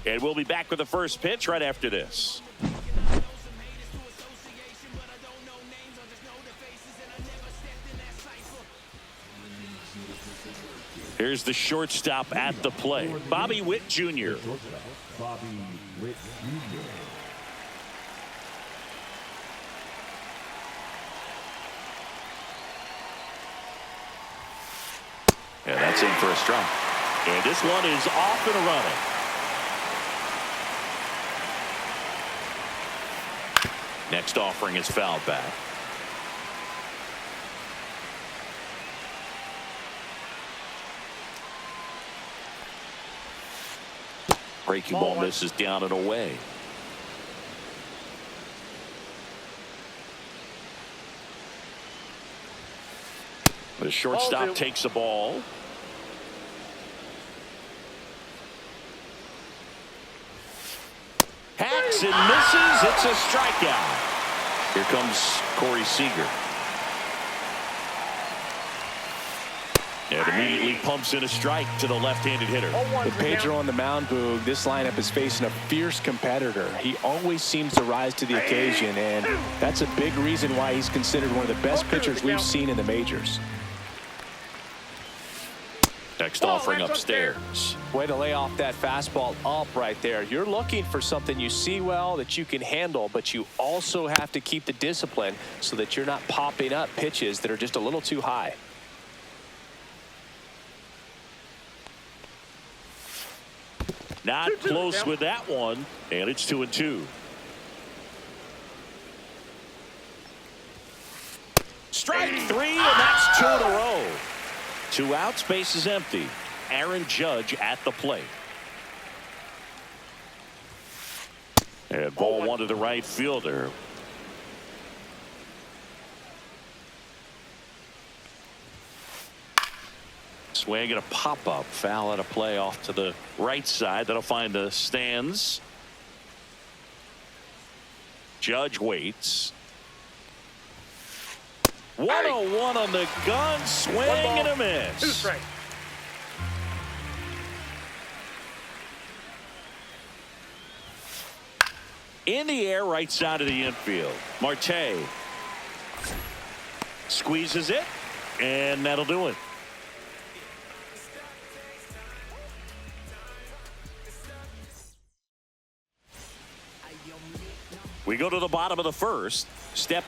And we'll be back with the first pitch right after this. Here's the shortstop at the plate, Bobby Witt Jr. Bobby Witt Jr. And that's in for a strike. And this one is off and running. Next offering is fouled back. Breaking ball misses down and away. The shortstop takes the ball. Hacks and misses. It's a strikeout. Here comes Corey Seager. And immediately pumps in a strike to the left-handed hitter. With Pedro on the mound, Boog, this lineup is facing a fierce competitor. He always seems to rise to the occasion, and that's a big reason why he's considered one of the best pitchers we've seen in the majors. Next offering upstairs. Way to lay off that fastball up right there. You're looking for something you see well that you can handle, but you also have to keep the discipline so that you're not popping up pitches that are just a little too high. Not close with that one, and it's 2-2. Strike three, and that's 2 in a row. 2 outs, base is empty. Aaron Judge at the plate. And ball one to the right fielder. Swing and a pop-up. Foul at a play off to the right side. That'll find the stands. Judge waits. 1-0-1 on the gun. Swing and a miss. 2 strikes. In the air, right side of the infield. Marte squeezes it, and that'll do it. We go to the bottom of the first. Stepping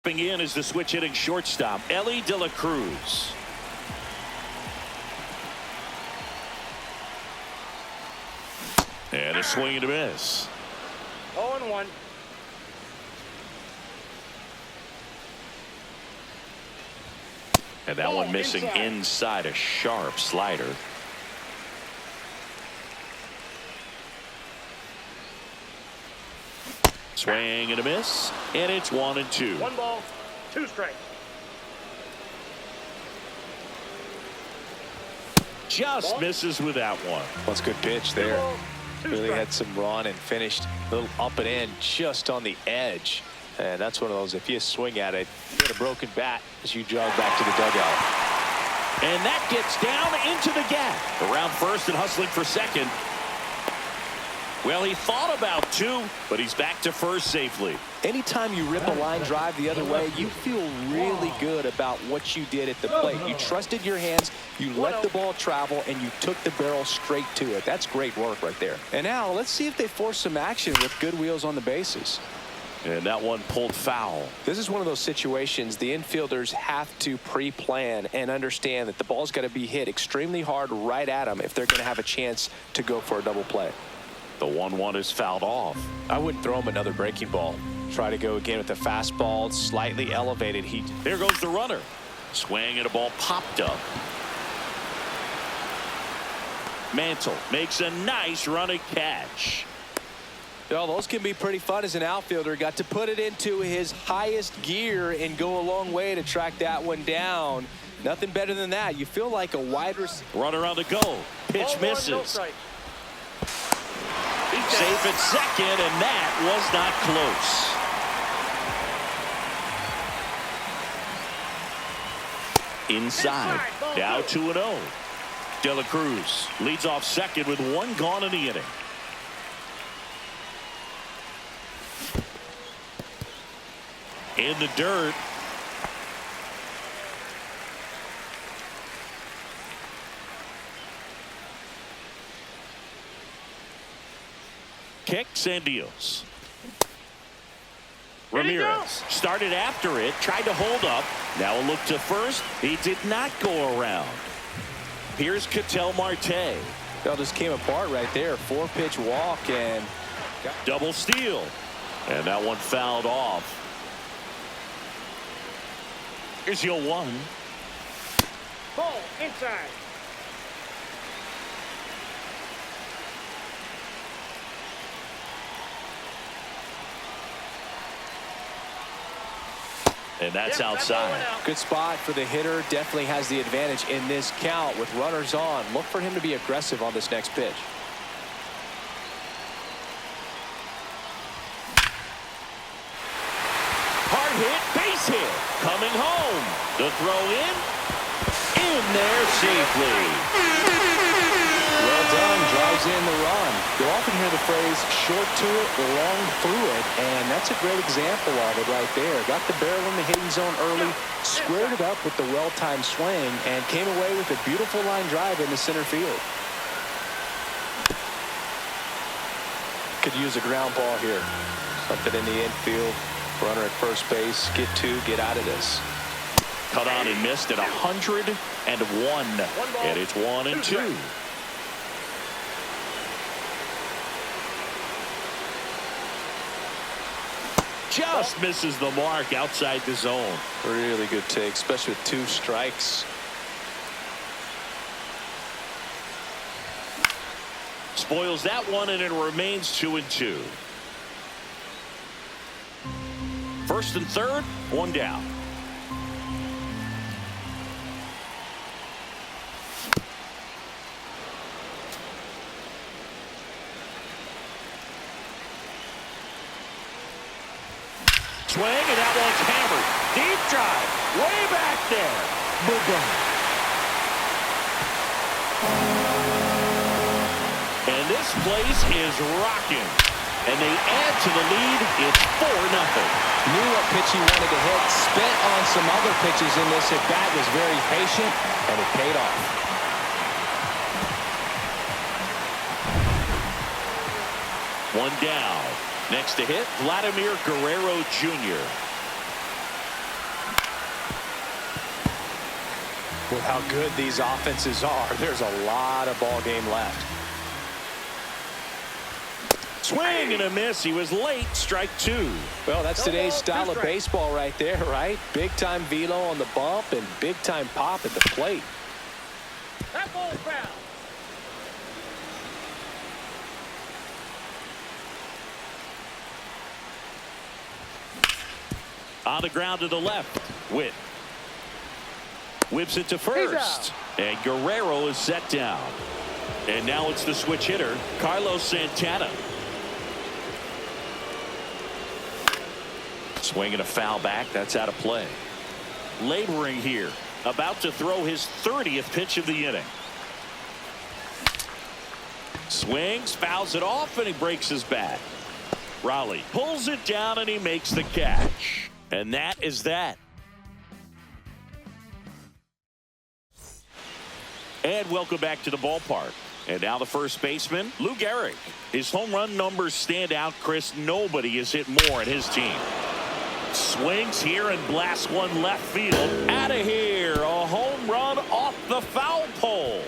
in is the switch hitting shortstop, Ellie De La Cruz. And a swing and a miss. 0-1. And that one missing inside, a sharp slider. Swing and a miss, and it's 1-2. 1 ball, 2 strikes. Just misses with that one. That's a good pitch there. Really had some run and finished a little up and in just on the edge. And that's one of those, if you swing at it, you get a broken bat as you jog back to the dugout. And that gets down into the gap. Around first and hustling for second. Well, he thought about 2, but he's back to first safely. Anytime you rip a line drive the other way, you feel really good about what you did at the plate. You trusted your hands, you let the ball travel, and you took the barrel straight to it. That's great work right there. And now let's see if they force some action with good wheels on the bases. And that one pulled foul. This is one of those situations the infielders have to pre-plan and understand that the ball's got to be hit extremely hard right at them if they're going to have a chance to go for a double play. The 1-1 is fouled off. I wouldn't throw him another breaking ball. Try to go again with the fastball, slightly elevated. There goes the runner. Swing and a ball popped up. Mantle makes a nice running catch. Well, those can be pretty fun as an outfielder. Got to put it into his highest gear and go a long way to track that one down. Nothing better than that. You feel like a wide receiver. Runner on the go. Pitch misses. Safe at second, and that was not close. Inside. Now 2-0. De La Cruz leads off second with one gone in the inning. In the dirt. Kicks and deals. Ramirez started after it, tried to hold up. Now a look to first. He did not go around. Here's Ketel Marte. That just came apart right there. 4-pitch walk and double steal. And that one fouled off. Here's your 1. Ball inside. And that's outside. Good spot for the hitter. Definitely has the advantage in this count with runners on. Look for him to be aggressive on this next pitch. Hard hit, base hit. Coming home. The throw in there safely. Well done. Drives in the run. You'll often hear the phrase short to it, long through it, and that's a great example of it right there. Got the barrel in the hitting zone early, squared it up with the well-timed swing, and came away with a beautiful line drive into center field. Could use a ground ball here. Something in the infield. Runner at first base. Get 2, get out of this. Cut on and missed at 101. And it's 1-2. Just misses the mark outside the zone. Really good take, especially with 2 strikes. Spoils that one, and it remains 2-2. First and third, 1 down. Swing, and that one's hammered. Deep drive, way back there. Boom. And this place is rocking. And they add to the lead. It's 4-0. Knew what pitch he wanted to hit. Spent on some other pitches in this at bat. Was very patient, and it paid off. One down. Next to hit, Vladimir Guerrero Jr. With how good these offenses are, there's a lot of ball game left. Swing and a miss. He was late. Strike 2. Well, that's today's style of baseball right there, right? Big-time velo on the bump and big-time pop at the plate. That ball's foul. On the ground to the left. Witt whips it to first. And Guerrero is set down. And now it's the switch hitter, Carlos Santana. Swing and a foul back. That's out of play. Laboring here. About to throw his 30th pitch of the inning. Swings, fouls it off, and he breaks his bat. Raleigh pulls it down, and he makes the catch. And that is that. And welcome back to the ballpark. And now the first baseman, Lou Gehrig. His home run numbers stand out, Chris. Nobody has hit more in his team. Swings here and blasts one left field. Out of here. A home run off the foul pole.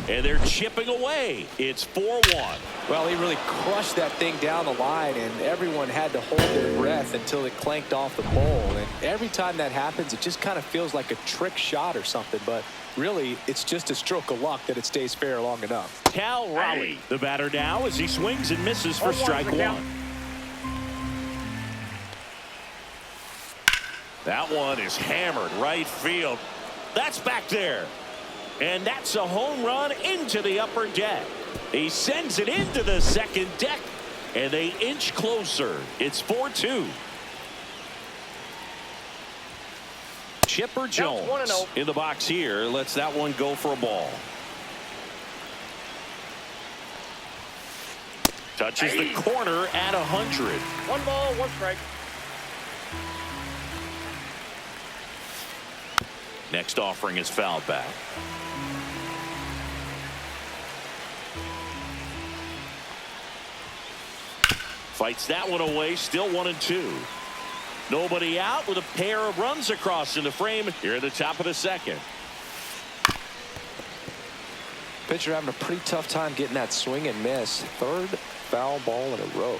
And they're chipping away. It's 4-1. Well, he really crushed that thing down the line, and everyone had to hold their breath until it clanked off the pole. And every time that happens, it just kind of feels like a trick shot or something. But really, it's just a stroke of luck that it stays fair long enough. Cal Raleigh, the batter now, as he swings and misses for strike 1. That one is hammered right field. That's back there. And that's a home run into the upper deck. He sends it into the second deck, and they inch closer. It's 4-2. Chipper Counts Jones 1-0. in the box here. Lets that one go for a ball. Touches the corner at 100. 1 ball, 1 strike. Next offering is fouled back. Fights that one away. Still 1-2. Nobody out with a pair of runs across in the frame here at the top of the second. Pitcher having a pretty tough time getting that swing and miss. Third foul ball in a row.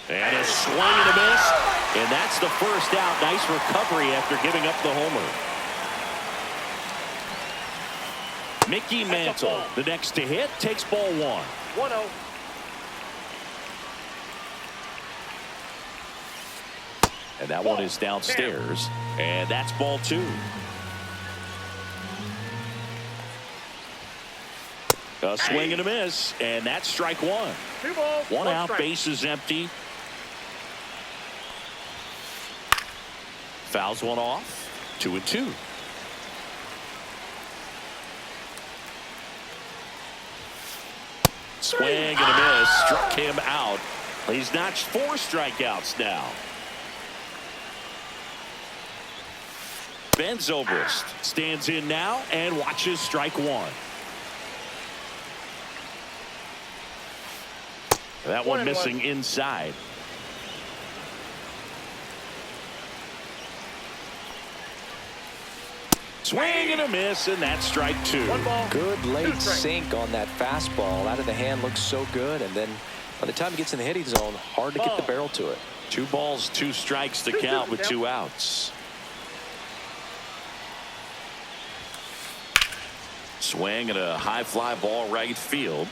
And a swing and a miss. And that's the first out. Nice recovery after giving up the homer. Mickey Mantle, the next to hit, takes ball 1. 1-0. And that one is downstairs. And that's ball 2. A swing and a miss. And that's strike 1. 2 balls, 1 out, strike. base is empty. Fouls one off. 2-2. Swing and a miss. Struck him out. He's notched 4 strikeouts now. Ben Zobrist stands in now and watches strike 1. That one missing inside. Swing and a miss, and that's strike 2. 1 ball. Good late 2 strikes. sink on that fastball. Out of the hand looks so good, and then by the time it gets in the hitting zone, hard to get the barrel to it. 2 balls, 2 strikes to count with 2 outs. Swing and a high fly ball right field.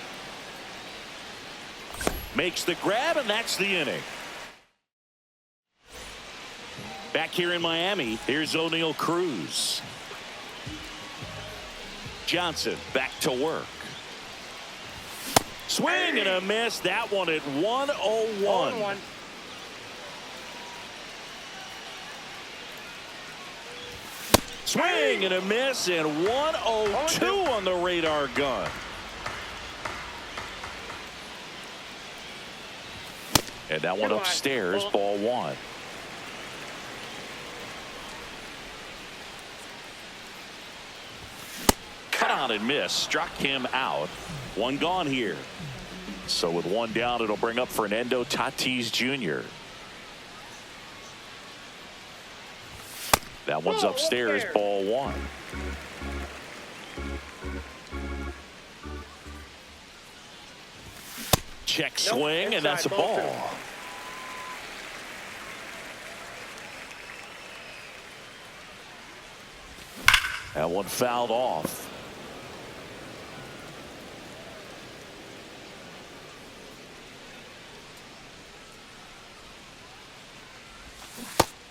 Makes the grab, and that's the inning. Back here in Miami, here's O'Neal Cruz. Johnson back to work. Swing and a miss. That one at 101. 1-1. Swing and a miss, and 102 on the radar gun. And that one upstairs, ball 1. Cut on and miss, struck him out. 1 gone here. So with 1 down, it'll bring up Fernando Tatis Jr. That one's upstairs, ball 1. Check swing, and that's a ball. That one fouled off.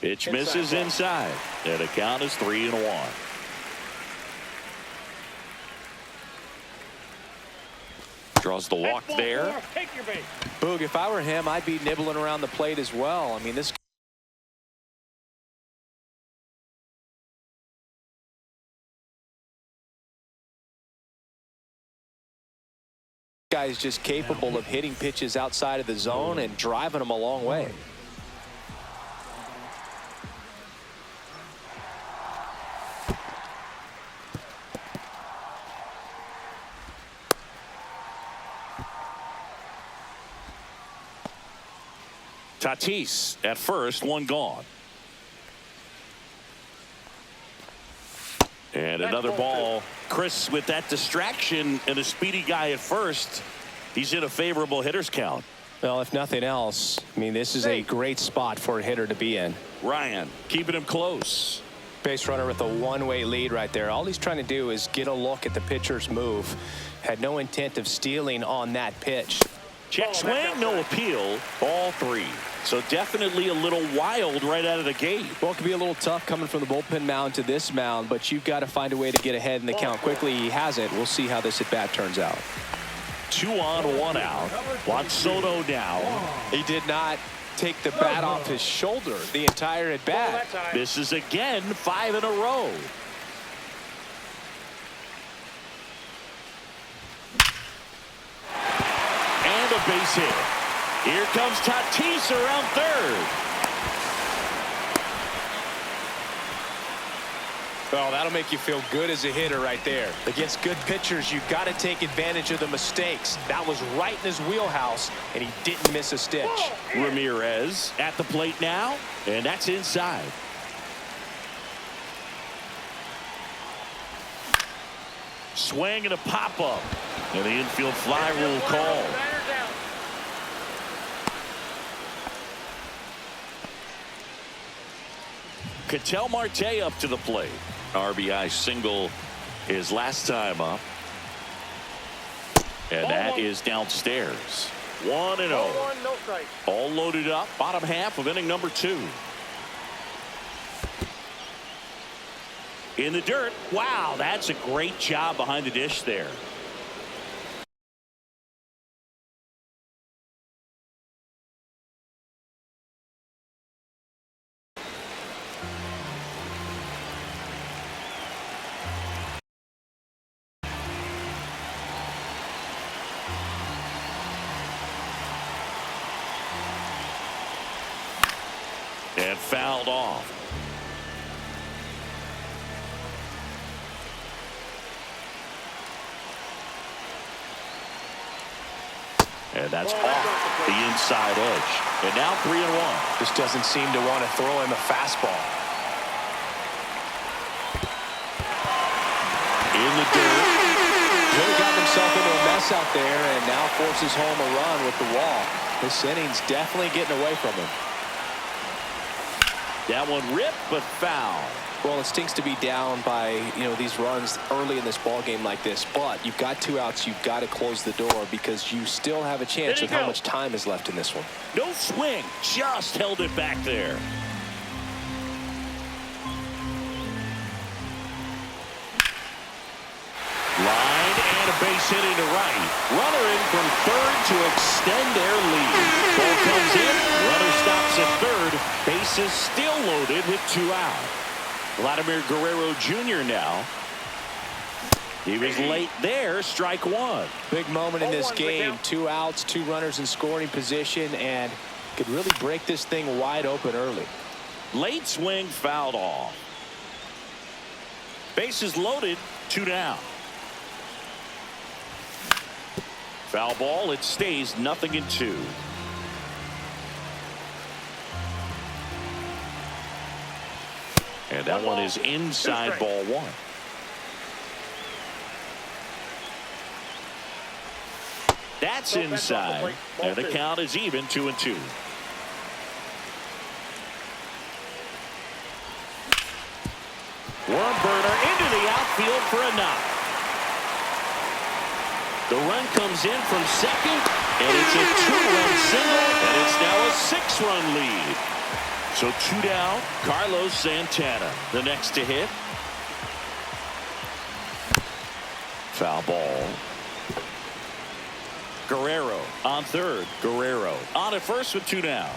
Pitch misses inside. And the count is 3-1. Draws the walk there. Take your base. Boog, if I were him, I'd be nibbling around the plate as well. I mean, this guy is just capable of hitting pitches outside of the zone and driving them a long way. Tatis at first, 1 gone. And another ball. Chris, with that distraction and a speedy guy at first, he's in a favorable hitter's count. Well, if nothing else, I mean, this is a great spot for a hitter to be in. Ryan keeping him close. Base runner with a 1-way lead right there. All he's trying to do is get a look at the pitcher's move. Had no intent of stealing on that pitch. Check swing, no appeal. Ball 3. So definitely a little wild right out of the gate. Well, it can be a little tough coming from the bullpen mound to this mound, but you've got to find a way to get ahead in the count quickly. He hasn't. We'll see how this at-bat turns out. 2 on, 1 out. Juan Soto now. He did not take the bat off his shoulder the entire at bat. This is again 5 in a row. And a base hit. Here comes Tatis around third. Well, that'll make you feel good as a hitter right there. Against good pitchers, you've got to take advantage of the mistakes. That was right in his wheelhouse, and he didn't miss a stitch. Ramirez at the plate now, and that's inside. Swing and a pop-up. And the infield fly rule called. Ketel Marte up to the plate. RBI single his last time up. And that is downstairs. 1-0. All loaded up. Bottom half of inning number 2. In the dirt. Wow, that's a great job behind the dish there. And fouled off. And that's off the inside edge. And now 3-1. Just doesn't seem to want to throw him a fastball. In the dirt. Really got himself into a mess out there and now forces home a run with the wall. This inning's definitely getting away from him. That one ripped, but foul. Well, it stinks to be down by, these runs early in this ball game like this, but you've got 2 outs. You've got to close the door because you still have a chance with how much time is left in this one. No swing, just held it back there. Line and a base hit into right. Runner in from third to extend their lead. Ball comes in, runner stops at third. Bases still loaded with 2 out. Vladimir Guerrero Jr. now. He was late there, strike 1. Big moment in this game. 2 outs, 2 runners in scoring position, and could really break this thing wide open early. Late swing fouled off. Bases loaded, 2 down. Foul ball, it stays 0-2. And that one is inside ball 1. That's inside. And the count is even 2-2. Worm burner into the outfield for a knock. The run comes in from second, and it's a 2-run single, and it's now a 6-run lead. So 2 down, Carlos Santana, the next to hit. Foul ball. Guerrero on third. Guerrero on at first with 2 down.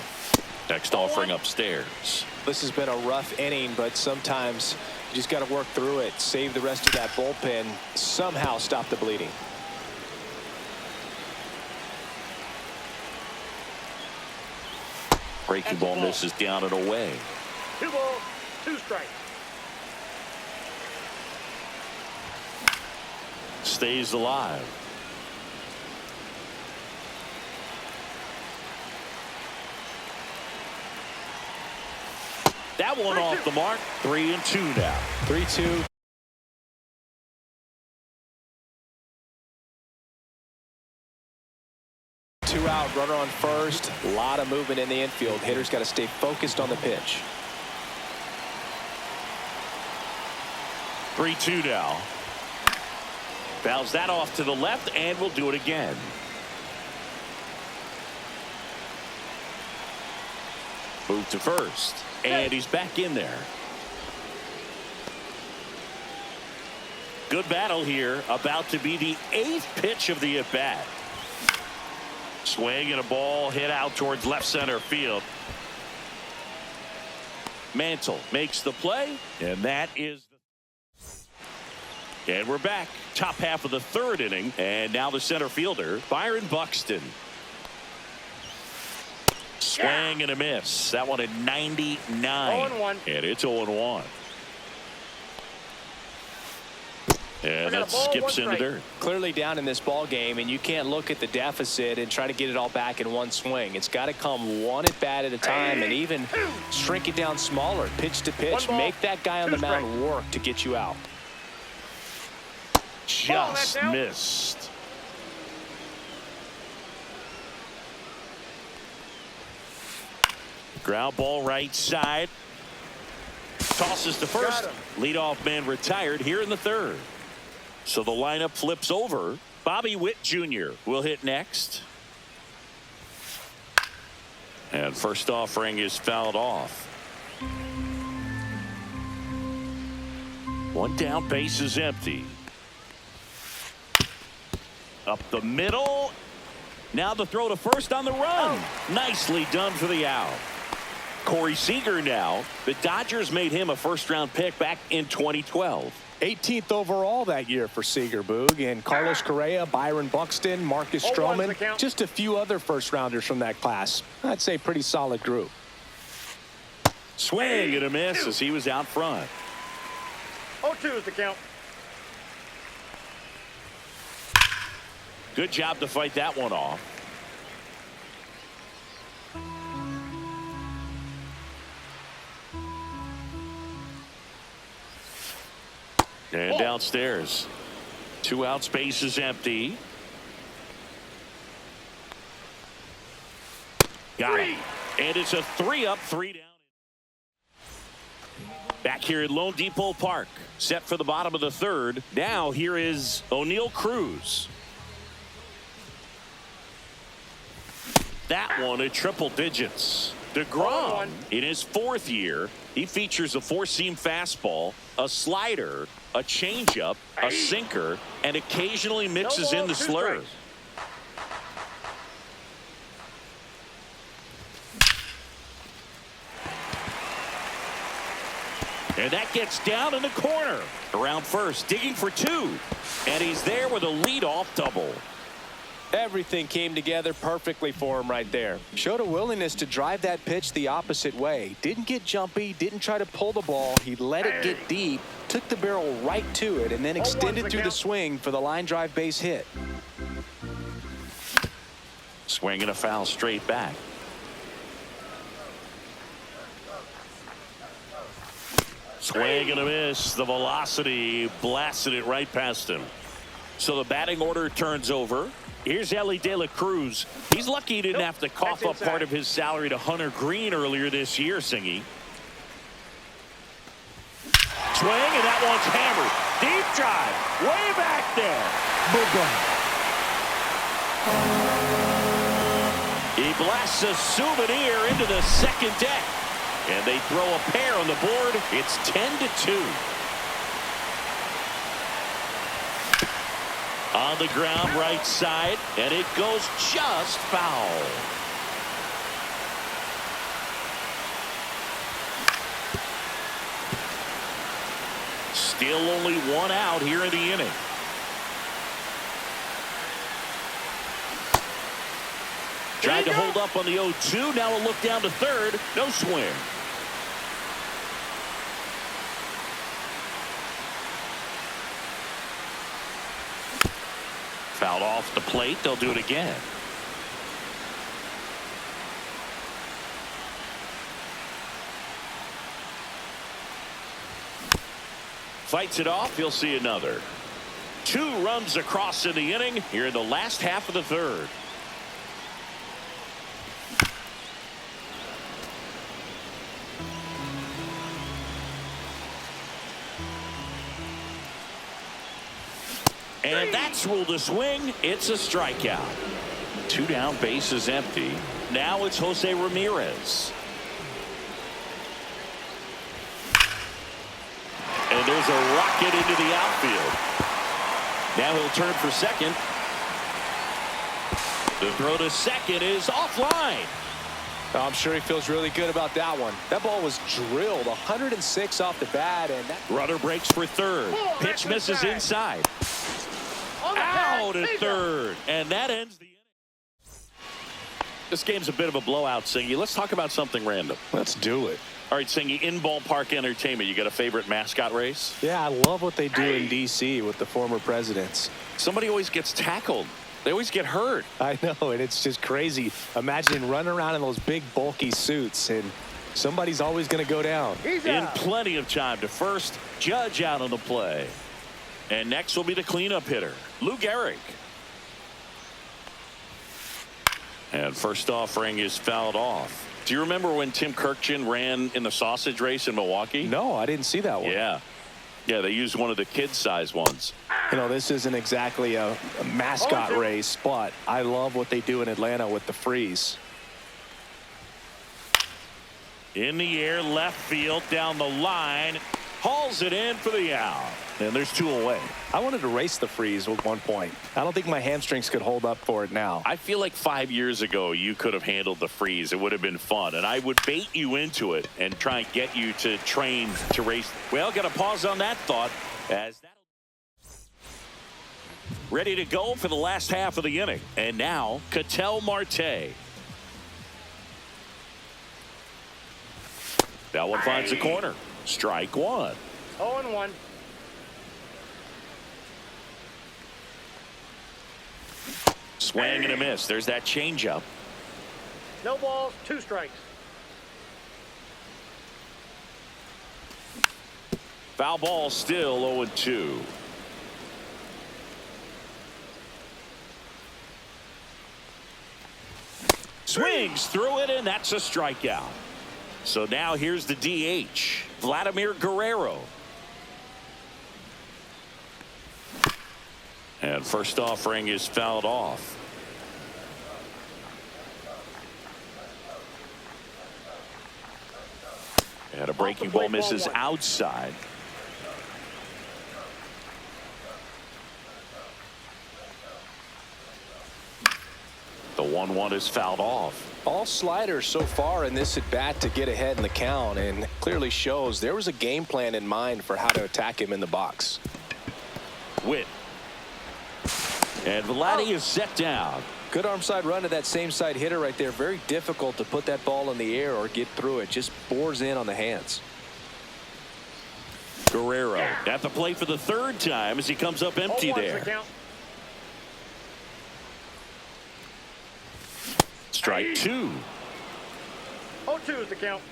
Next offering upstairs. This has been a rough inning, but sometimes you just got to work through it, save the rest of that bullpen, somehow stop the bleeding. Breaking ball misses down and away. 2 balls, 2 strikes. Stays alive. That one off the mark. 3-2 now. 3-2. Two out, runner on first. A lot of movement in the infield. Hitter's got to stay focused on the pitch. 3-2 now. Fouls that off to the left, and we'll do it again. Move to first, and he's back in there. Good battle here. About to be the 8th pitch of the at-bat. Swing and a ball hit out towards left center field. Mantle makes the play, and that is. And we're back. Top half of the third inning, and now the center fielder, Byron Buxton. Swing and a miss. That one at 99. 0-1. And it's 0-1. And that skips into dirt. Clearly down in this ball game, and you can't look at the deficit and try to get it all back in one swing. It's got to come one at bat at a time, and even shrink it down smaller, pitch to pitch. Make that guy on the mound work to get you out. Just missed. Ground ball right side. Tosses to first. Leadoff man retired here in the third. So the lineup flips over. Bobby Witt Jr. will hit next. And first offering is fouled off. One down, base is empty. Up the middle. Now the throw to first on the run. Nicely done for the out. Corey Seager now. The Dodgers made him a first-round pick back in 2012. 18th overall that year for Seager, Boog, and Carlos Correa, Byron Buxton, Marcus Stroman, just a few other first-rounders from that class. I'd say pretty solid group. Swing and a miss as he was out front. 0-2 is the count. Good job to fight that one off. And downstairs. 2 outs, base is empty. Got it. And it's a 3-up, 3 down. Back here at Lone Depot Park. Set for the bottom of the third. Now here is O'Neal Cruz. That one at triple digits. DeGrom in his 4th year. He features a 4-seam fastball, a slider, a changeup, a sinker, and occasionally mixes in the slurs. And that gets down in the corner. Around first, digging for 2. And he's there with a leadoff double. Everything came together perfectly for him right there. Showed a willingness to drive that pitch the opposite way. Didn't get jumpy, didn't try to pull the ball. He let it get deep, took the barrel right to it, and then extended through the swing for the line drive base hit. Swing and a foul straight back. Swing and a miss. The velocity blasted it right past him. So the batting order turns over. Here's Ellie De La Cruz. He's lucky he didn't have to cough up part of his salary to Hunter Green earlier this year, Singy. Swing, and that one's hammered. Deep drive. Way back there. He blasts a souvenir into the second deck. And they throw a pair on the board. It's 10-2. On the ground right side, and it goes just foul. Still only 1 out here in the inning. Tried to hold up on the 0-2. Now a look down to third. No swing. Fouled off the plate. They'll do it again. Fights it off. You'll see another. 2 runs across in the inning here in the last half of the third. And that's ruled a swing. It's a strikeout. 2 down, base is empty. Now it's Jose Ramirez. And there's a rocket into the outfield. Now he'll turn for second. The throw to second is offline. I'm sure he feels really good about that one. That ball was drilled 106 off the bat, and that Rudder breaks for third. Pitch misses inside. Out at third. And that ends the inning. This game's a bit of a blowout, Singy. Let's talk about something random. Let's do it. All right, Singy, in ballpark entertainment, you got a favorite mascot race? Yeah, I love what they do in D.C. with the former presidents. Somebody always gets tackled. They always get hurt. I know, and it's just crazy. Imagine running around in those big, bulky suits, and somebody's always going to go down. In plenty of time to first. Judge out on the play. And next will be the cleanup hitter, Lou Gehrig. And first offering is fouled off. Do you remember when Tim Kirkjian ran in the sausage race in Milwaukee? No, I didn't see that one. Yeah. Yeah, they used one of the kid-size ones. You know, this isn't exactly a mascot race, but I love what they do in Atlanta with the freeze. In the air, left field, down the line. Hauls it in for the out. And there's two away. I wanted to race the freeze at one point. I don't think my hamstrings could hold up for it now. I feel like 5 years ago you could have handled the freeze. It would have been fun. And I would bait you into it and try and get you to train to race. Well, got to pause on that thought. As that ready to go for the last half of the inning. And now, Ketel Marte. That one finds the corner. Strike one. 0-1. Swing and a miss. There's that changeup. No balls, 2 strikes. Foul ball, still 0-2. Swings through it, and that's a strikeout. So now here's the DH, Vladimir Guerrero. And first offering is fouled off. And a breaking ball misses outside. The 1-1 is fouled off. All sliders so far in this at bat to get ahead in the count, and clearly shows there was a game plan in mind for how to attack him in the box. Witt. And Vladdy is set down. Good arm side run to that same side hitter right there. Very difficult to put that ball in the air or get through it. Just bores in on the hands. Guerrero at the plate for the third time as he comes up empty there. Strike two. 0-2 is the count.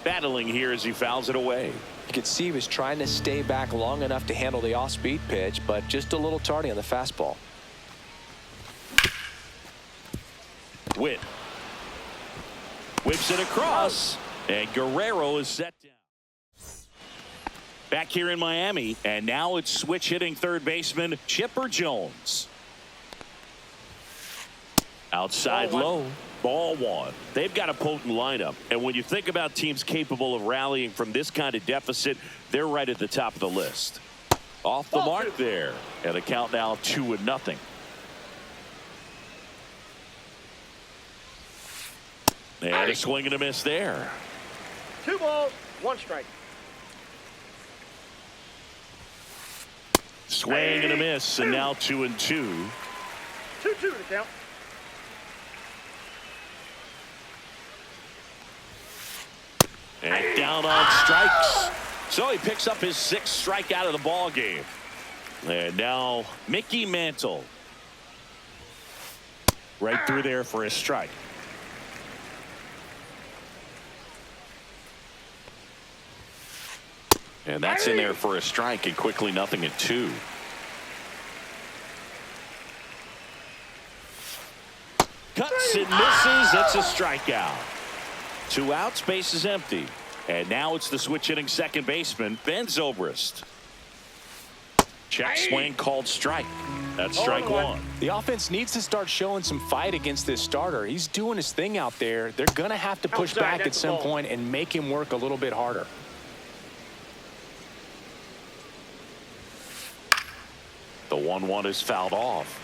Battling here as he fouls it away. You could see he was trying to stay back long enough to handle the off-speed pitch, but just a little tardy on the fastball. Witt whips it across, and Guerrero is set down. Back here in Miami, and now it's switch hitting third baseman Chipper Jones. Outside low. Ball one. They've got a potent lineup. And when you think about teams capable of rallying from this kind of deficit, they're right at the top of the list. Off the mark there. And the count now 2-0. And a swing and a miss there. 2 balls, 1 strike. Swing and a miss, and now 2-2. 2-2 to count. And down on strikes. So he picks up his 6th strikeout of the ball game. And now Mickey Mantle. Right through there for a strike. And that's in there for a strike, and quickly 0-2. Cuts and misses. That's a strikeout. 2 outs, base is empty. And now it's the switch hitting second baseman, Ben Zobrist. Check swing called strike. That's strike one. The offense needs to start showing some fight against this starter. He's doing his thing out there. They're going to have to push back at some point and make him work a little bit harder. The 1-1 is fouled off.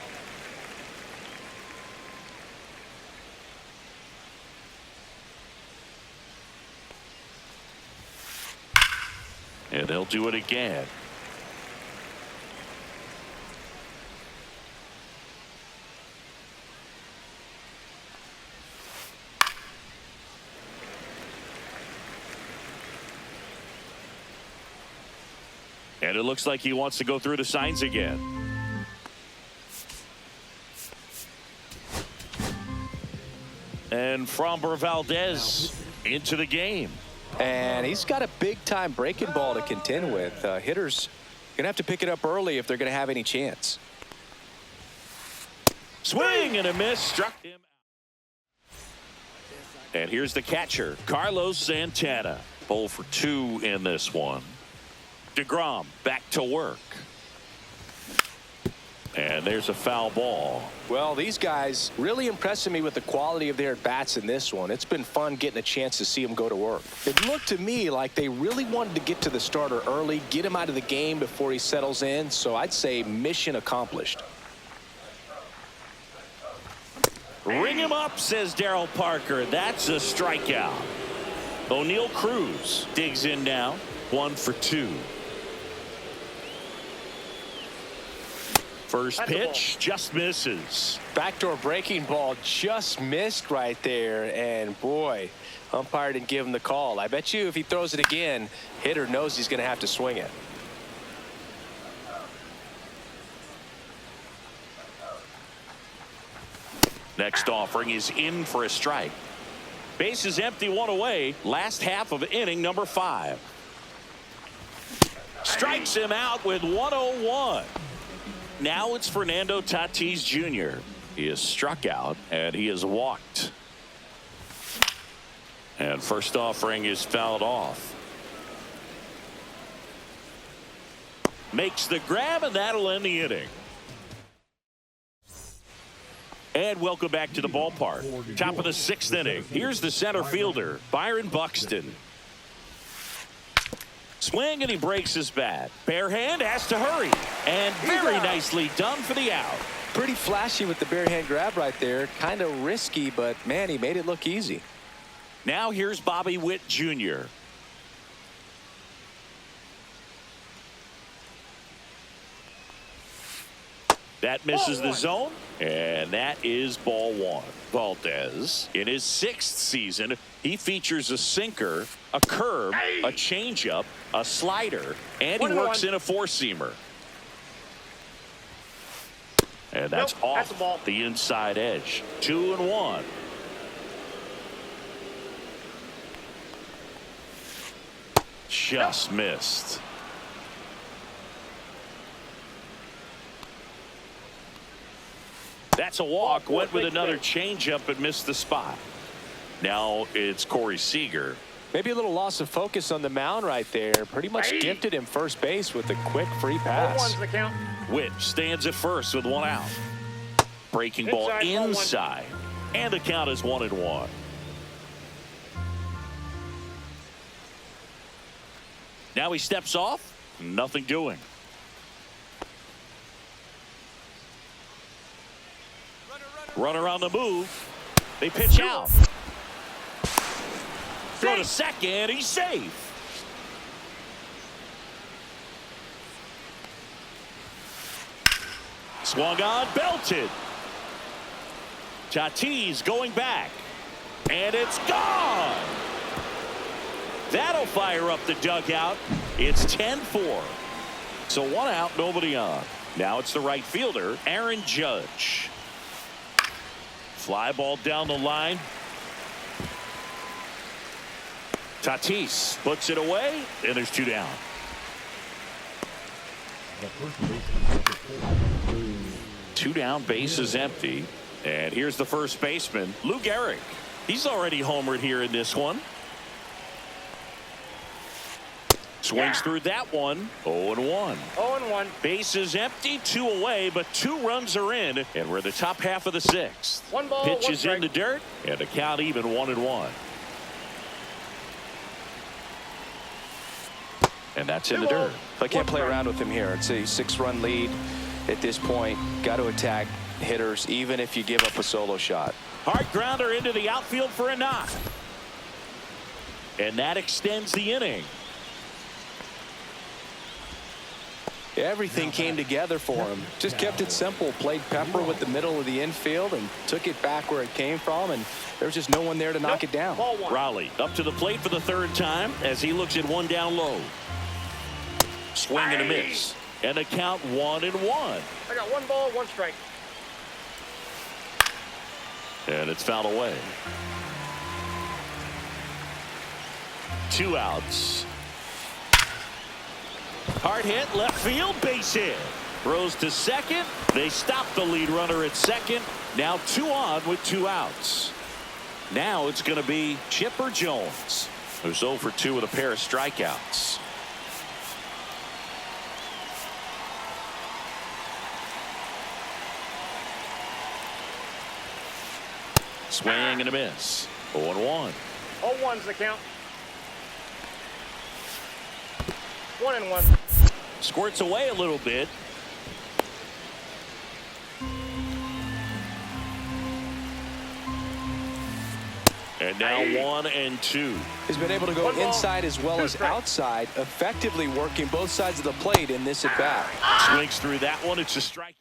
And they'll do it again. And it looks like he wants to go through the signs again. And Framber Valdez into the game. And he's got a big-time breaking ball to contend with. Hitters going to have to pick it up early if they're going to have any chance. Swing and a miss. Struck him. And here's the catcher, Carlos Santana. 0 for 2 in this one. DeGrom back to work. And there's a foul ball. Well, these guys really impressing me with the quality of their at-bats in this one. It's been fun getting a chance to see them go to work. It looked to me like they really wanted to get to the starter early, get him out of the game before he settles in. So I'd say mission accomplished. Ring him up, says Darryl Parker. That's a strikeout. O'Neal Cruz digs in now. 1 for 2. First pitch just misses. Backdoor breaking ball just missed right there. And boy, umpire didn't give him the call. I bet you if he throws it again, hitter knows he's going to have to swing it. Next offering is in for a strike. Base is empty, 1 away. Last half of inning number 5. Strikes him out with 101. Now it's Fernando Tatis Jr. He is struck out and he is walked. And first offering is fouled off. Makes the grab, and that'll end the inning. And welcome back to the ballpark. Top of the 6th inning. Here's the center fielder, Byron Buxton. Swing, and he breaks his bat. Bare hand, has to hurry. And very nicely done for the out. Pretty flashy with the bare hand grab right there. Kind of risky, but man, he made it look easy. Now here's Bobby Witt Jr. That misses the zone, and that is ball 1. Valdez, in his 6th season, he features a sinker, a curve, a changeup, a slider, and he works in a 4-seamer. And that's off the inside edge. 2-1. Just missed. That's a walk. Went with another changeup but missed the spot. Now it's Corey Seager. Maybe a little loss of focus on the mound right there. Pretty much gifted him first base with a quick free pass. Witt stands at first with 1 out. Breaking ball inside. And the count is 1-1. Now he steps off. Nothing doing. Runner on the move. They pitch out. Throw to second. He's safe. Swung on, belted. Tatis going back. And it's gone. That'll fire up the dugout. It's 10-4. So 1 out, nobody on. Now it's the right fielder, Aaron Judge. Fly ball down the line. Tatis puts it away, and there's 2 down. 2 down, base is empty. And here's the first baseman, Lou Gehrig. He's already homered here in this one. Swings through that one. 0-1. 0-1. Base is empty, 2 away, but 2 runs are in, and we're the top half of the 6th. 1 ball, Pitch 1 is strike. in the dirt, and the count even 1-1. And that's in the dirt. I can't play around with him here. It's a 6-run lead. at this point. Got to attack hitters, even if you give up a solo shot. Hard grounder into the outfield for a knock. And that extends the inning. Everything came together for him. Just kept it simple. Played pepper with the middle of the infield and took it back where it came from, and there was just no one there to knock it down. Raleigh up to the plate for the third time as he looks at one down low. Swing and a miss. And a count 1-1. I got 1 ball, 1 strike. And it's fouled away. 2 outs. Hard hit, left field, base hit. Throws to second. They stop the lead runner at second. Now 2 on with 2 outs. Now it's going to be Chipper Jones, who's 0 for 2 with a pair of strikeouts. Swing and a miss. 0-1. 0-1's the count. 1-1. Squirts away a little bit. And now 1-2. He's been able to go inside as well as outside, effectively working both sides of the plate in this at bat. Swings through that one. It's a strikeout.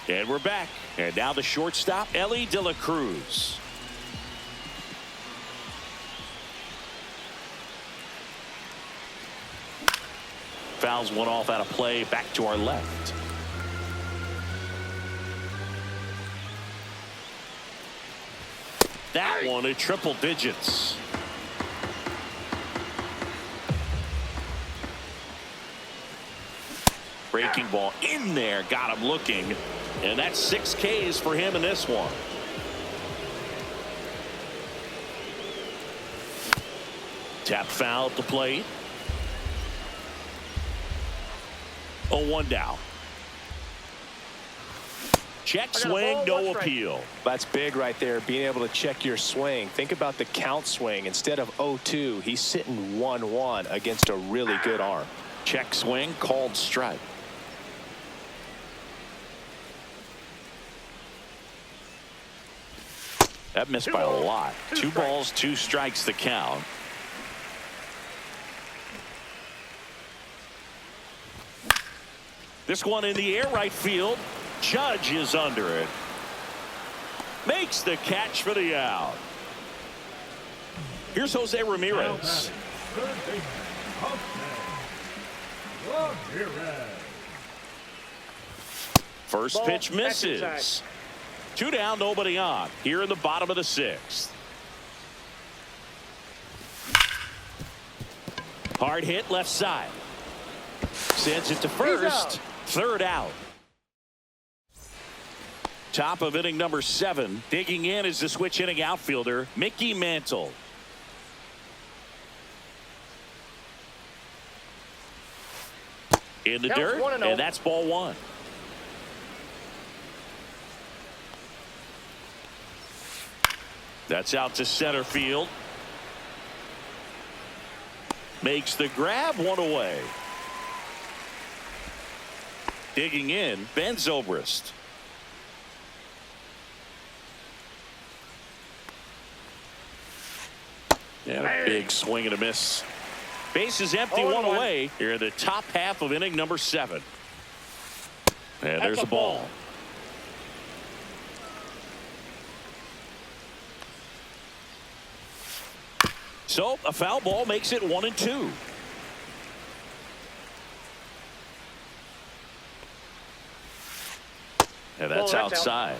And we're back. And now the shortstop, Ellie De La Cruz. Fouls one off out of play, back to our left. That one at triple digits. Breaking ball in there, got him looking. And that's 6 Ks for him in this one. Tap foul at the plate. 0-1 down. Check swing, no appeal. That's big right there, being able to check your swing. Think about the count swing. Instead of 0-2, he's sitting 1-1 against a really good arm. Check swing, called strike. That missed by a lot. 2 balls, 2 strikes the count. This one in the air, right field. Judge is under it. Makes the catch for the out. Here's Jose Ramirez. First pitch misses. 2 down, nobody on. Here in the bottom of the 6th. Hard hit left side. Sends it to first. 3rd out. Top of inning number 7. Digging in is the switch hitting outfielder, Mickey Mantle. In the dirt, and that's ball 1. That's out to center field. Makes the grab, 1 away. Digging in, Ben Zobrist. And a big swing and a miss. Base is empty, 1 away. Here in the top half of inning number 7. And there's a ball. So a foul ball makes it 1-2. And that's outside.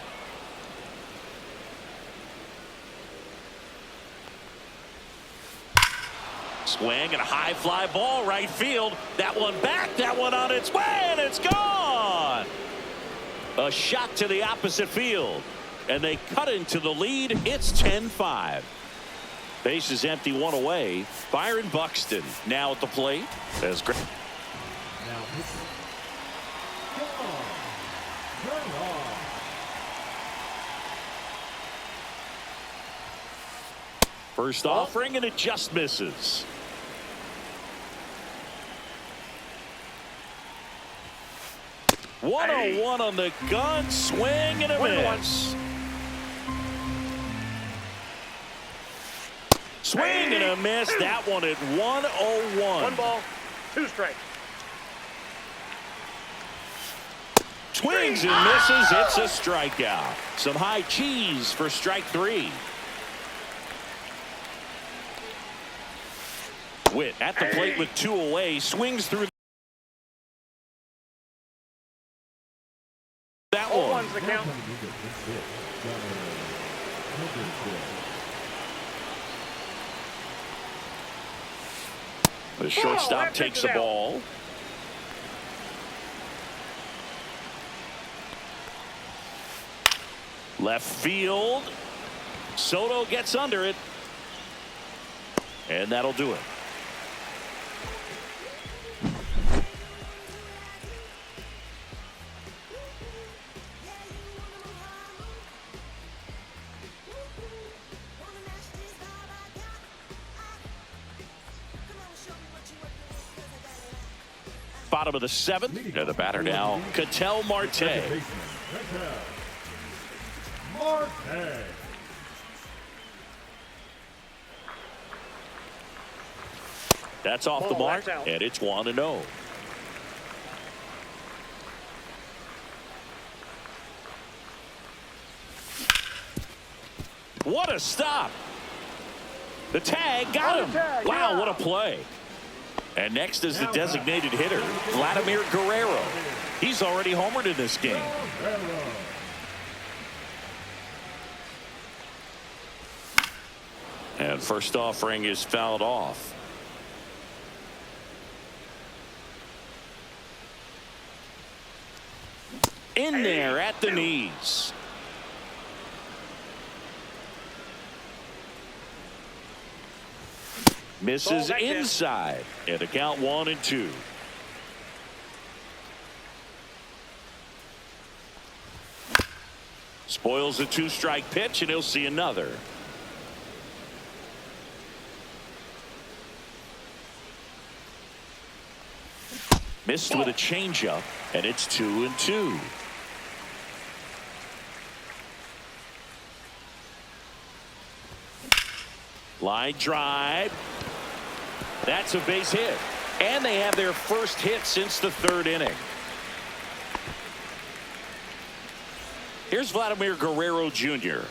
Swing and a high fly ball right field. That one back, that one on its way, and it's gone. A shot to the opposite field. And they cut into the lead. It's 10-5. Base is empty, 1 away. Byron Buxton now at the plate. That's great. First offering, and it just misses. 101 on the gun, swing and a miss. Swing and a miss. That one at 101. 1 ball, 2 strikes. Swings and misses. It's a strikeout. Some high cheese for strike 3. Witt at the plate with 2 away. Swings through that one. 0-1's the count. The shortstop takes the ball. Left field. Soto gets under it. And that'll do it. Bottom of the 7th. And the batter now, Ketel Marte. That's off the mark, and it's 1-0. What a stop. The tag got him. Wow, what a play. And next is the designated hitter, Vladimir Guerrero. He's already homered in this game. And first offering is fouled off. In there at the knees. Misses inside. And a count 1-2. Spoils a 2-strike pitch, and he'll see another. Missed with a changeup, and it's 2-2. Line drive. That's a base hit. And they have their first hit since the 3rd inning. Here's Vladimir Guerrero Jr.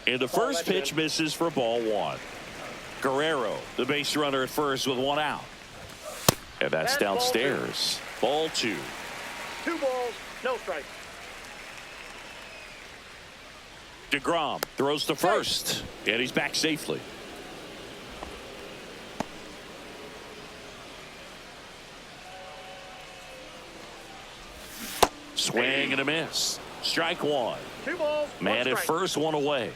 And the first pitch misses for ball 1. Guerrero, the base runner at first with 1 out. And that's downstairs. Ball 2. 2 balls, no strikes. DeGrom throws to first, and he's back safely. Swing and a miss. Strike 1. 2 balls, Man at first, 1 away.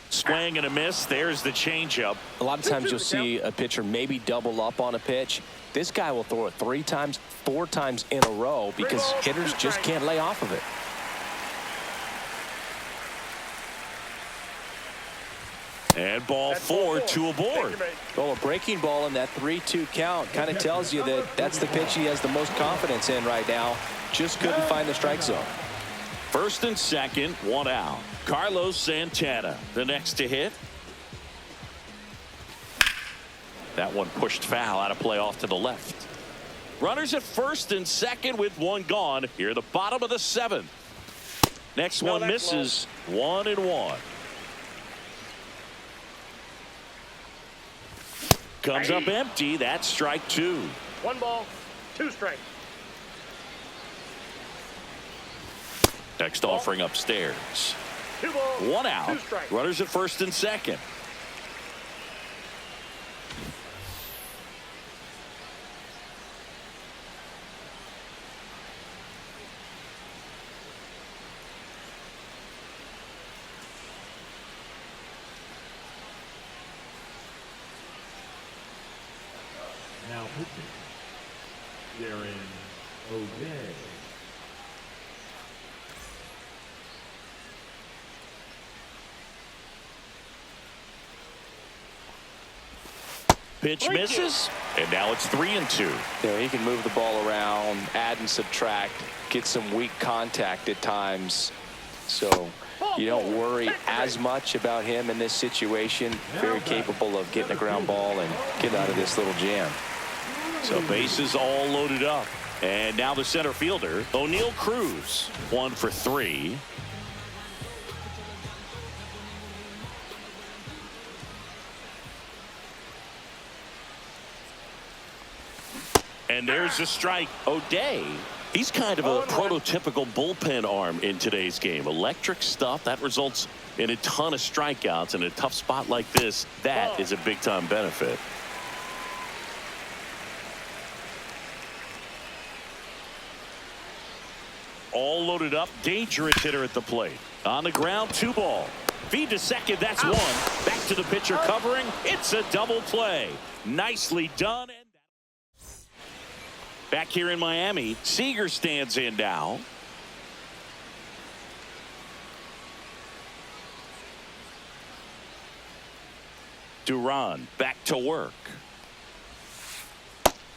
Swing and a miss. There's the changeup. A lot of times you'll see a pitcher maybe double up on a pitch. This guy will throw it 3 times, 4 times in a row because hitters just can't lay off of it. And ball 4, 2 aboard. Well, a breaking ball in that 3-2 count kind of tells you that that's the pitch he has the most confidence in right now. Just couldn't find the strike zone. First and second, 1 out. Carlos Santana, the next to hit. That one pushed foul, out of play off to the left. Runners at first and second with 1 gone. Here, the bottom of the 7th. Next one misses. 1-1. Comes up empty. That's strike 2. 1 ball, 2 strikes. Next offering upstairs. 2 balls, 1 out. 2 strikes. Runners at first and second. Now pitching, Darren O'Day. Pitch misses, and now it's 3-2. He can move the ball around, add and subtract, get some weak contact at times. So you don't worry as much about him in this situation. Very capable of getting a ground ball and getting out of this little jam. So bases all loaded up. And now the center fielder, O'Neal Cruz, 1 for 3. And there's a strike. O'Day, he's kind of a prototypical bullpen arm in today's game. Electric stuff that results in a ton of strikeouts. In a tough spot like this, that is a big-time benefit. All loaded up, dangerous hitter at the plate. On the ground, 2 ball. Feed to second, that's 1. Back to the pitcher covering. It's a double play. Nicely done. Back here in Miami, Seager stands in now. Duran back to work.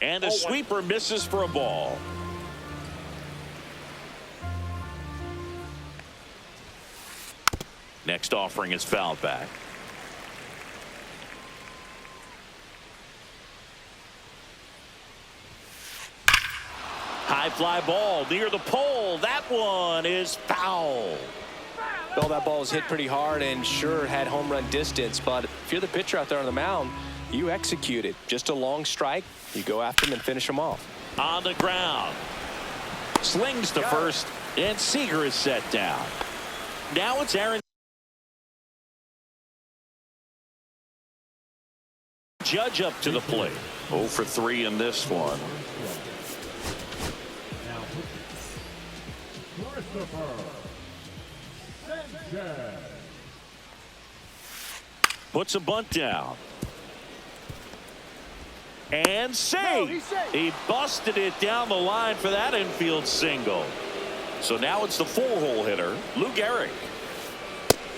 And a sweeper misses for a ball. Next offering is fouled back. High fly ball near the pole. That one is foul. Well, that ball was hit pretty hard and sure had home run distance. But if you're the pitcher out there on the mound, you execute it. Just a long strike. You go after him and finish him off. On the ground. Slings to first. And Seager is set down. Now it's Aaron Judge up to the plate. 0 for 3 in this one. Puts a bunt down. And safe. He busted it down the line for that infield single. So now it's the 4-hole hitter, Lou Gehrig.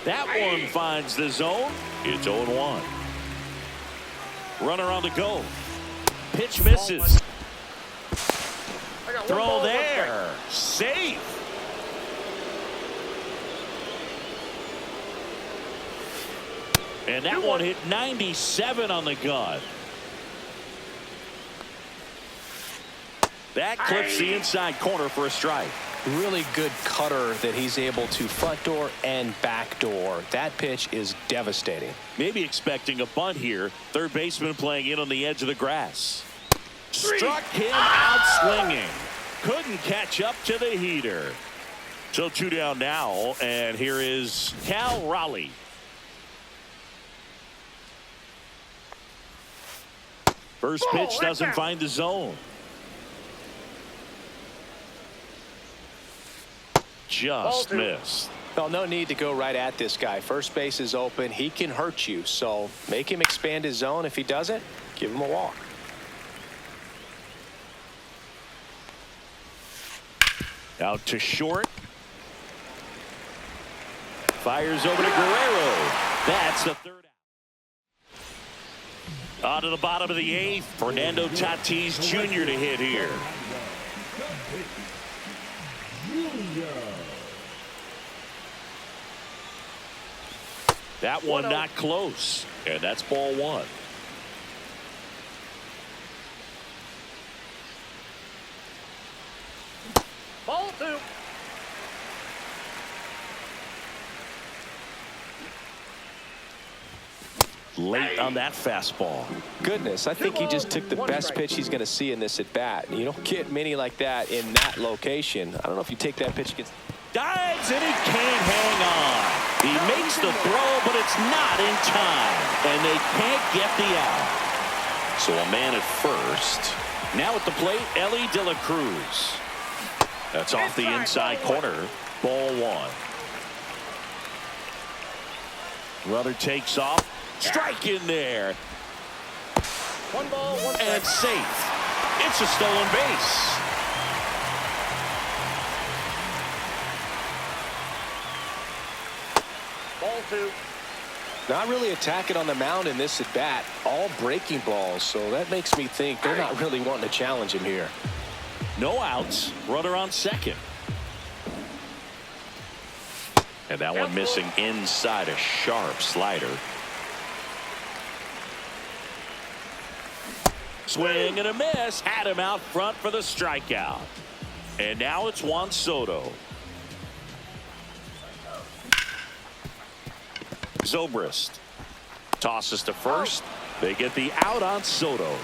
That one finds the zone. It's 0-1. Runner on the go. Pitch misses. Throw there. Safe. And that one hit 97 on the gun. That clips the inside corner for a strike. Really good cutter that he's able to front door and back door. That pitch is devastating. Maybe expecting a bunt here. Third baseman playing in on the edge of the grass. Struck him out swinging. Couldn't catch up to the heater. So 2 down now, and here is Cal Raleigh. First pitch doesn't find the zone. Just missed. Well, no need to go right at this guy. First base is open. He can hurt you. So make him expand his zone. If he doesn't, give him a walk. Out to short. Fires over to Guerrero. That's the 3rd out. On to the bottom of the 8th. Fernando Tatis Jr. to hit here. That one not close. And that's ball 1. Ball 2. Late on that fastball. Goodness, I think he just took the best pitch he's going to see in this at bat. You don't get many like that in that location. I don't know if you take that pitch against. Dives and he can't hang on. He makes the throw, but it's not in time. And they can't get the out. So a man at first. Now at the plate, Ellie De La Cruz. That's off the inside corner. Ball 1. Runner takes off. Strike in there. 1 ball, 1 strike. And safe. It's a stolen base. Ball 2. Not really attacking on the mound in this at bat. All breaking balls, so that makes me think they're not really wanting to challenge him here. No outs. Runner on second. And that one missing inside, a sharp slider. Swing and a miss. Had him out front for the strikeout. And now it's Juan Soto. Zobrist tosses to first. They get the out on Soto.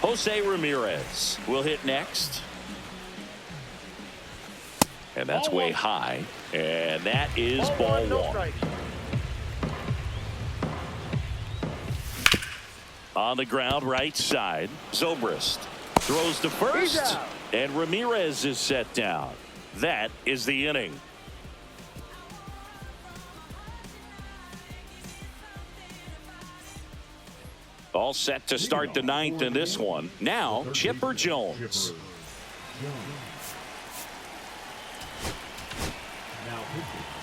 Jose Ramirez will hit next. And that's way high. And that is ball one. On the ground, right side. Zobrist throws to first. And Ramirez is set down. That is the inning. All set to start the ninth in this one. Now, Chipper Jones.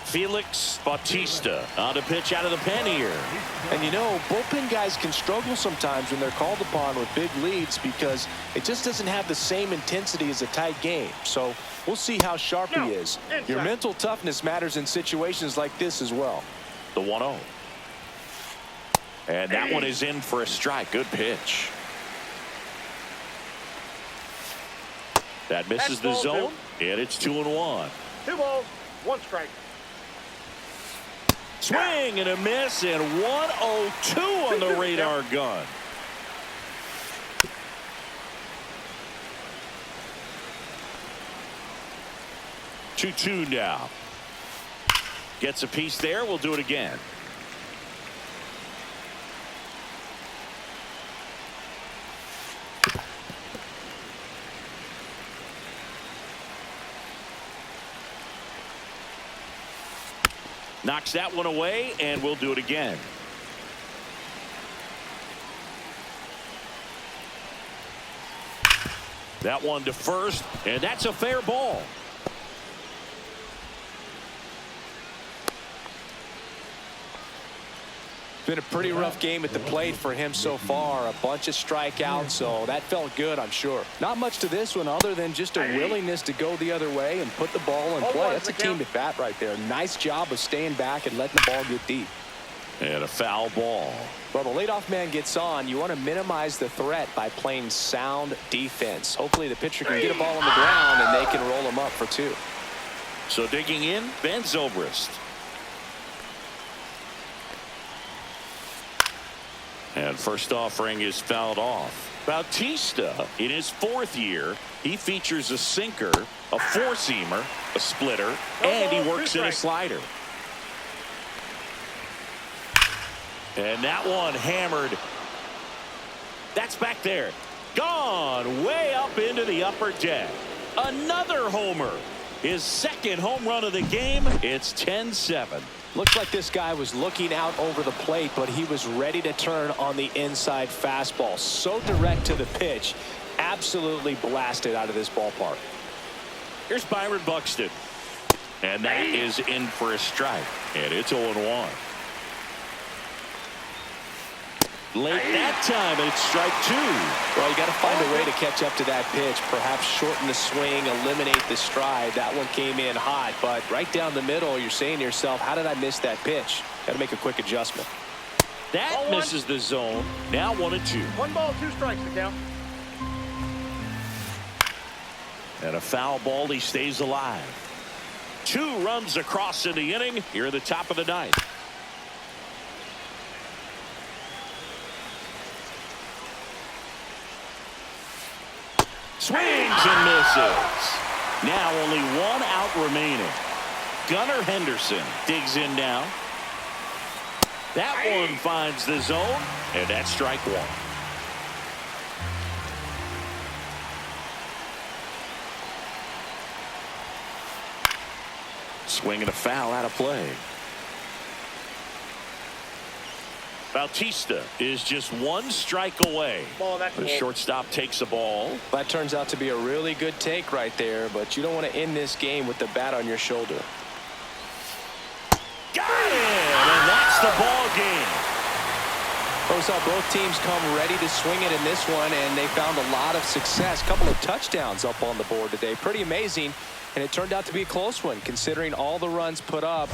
Felix Bautista on to pitch out of the pen here. And you know, bullpen guys can struggle sometimes when they're called upon with big leads because it just doesn't have the same intensity as a tight game. So we'll see how sharp he is. Your mental toughness matters in situations like this as well. The 1-0. And that one is in for a strike. Good pitch. That misses the zone, and it's 2-1. 2 balls, 1 strike. Swing and a miss, and 102 on the radar gun. Two now. Gets a piece there. We'll do it again. Knocks that one away, and we'll do it again. That one to first, and that's a fair ball. Been a pretty rough game at the plate for him so far. A bunch of strikeouts, so that felt good, I'm sure. Not much to this one other than just a willingness to go the other way and put the ball in play. That's a team at bat right there. Nice job of staying back and letting the ball get deep. And a foul ball. Well, the leadoff man gets on. You want to minimize the threat by playing sound defense. Hopefully the pitcher can get a ball on the ground and they can roll him up for 2. So digging in, Ben Zobrist. And first offering is fouled off. Bautista, in his 4th year, he features a sinker, a 4-seamer, a splitter, and he works in a slider. And that one hammered. That's back there. Gone way up into the upper deck. Another homer. His 2nd home run of the game. It's 10-7. Looks like this guy was looking out over the plate, but he was ready to turn on the inside fastball. So direct to the pitch. Absolutely blasted out of this ballpark. Here's Byron Buxton. And that is in for a strike. And it's 0-1. Late that time, and it's strike 2. Well, you got to find a way to catch up to that pitch. Perhaps shorten the swing, eliminate the stride. That one came in hot, but right down the middle, you're saying to yourself, how did I miss that pitch? Got to make a quick adjustment. That misses the zone. Now 1-2. 1 ball, 2 strikes to count. And a foul ball. He stays alive. 2 runs across in the inning here at the top of the 9th. Swings and misses. Now only 1 out remaining. Gunnar Henderson digs in now. That one finds the zone, and that's strike 1. Swing and a foul out of play. Bautista is just 1 strike away. The shortstop takes the ball. That turns out to be a really good take right there, but you don't want to end this game with the bat on your shoulder. Got it! And that's It's the ball game. We saw both teams come ready to swing it in this one, and they found a lot of success. Couple of touchdowns up on the board today. Pretty amazing, and it turned out to be a close one considering all the runs put up.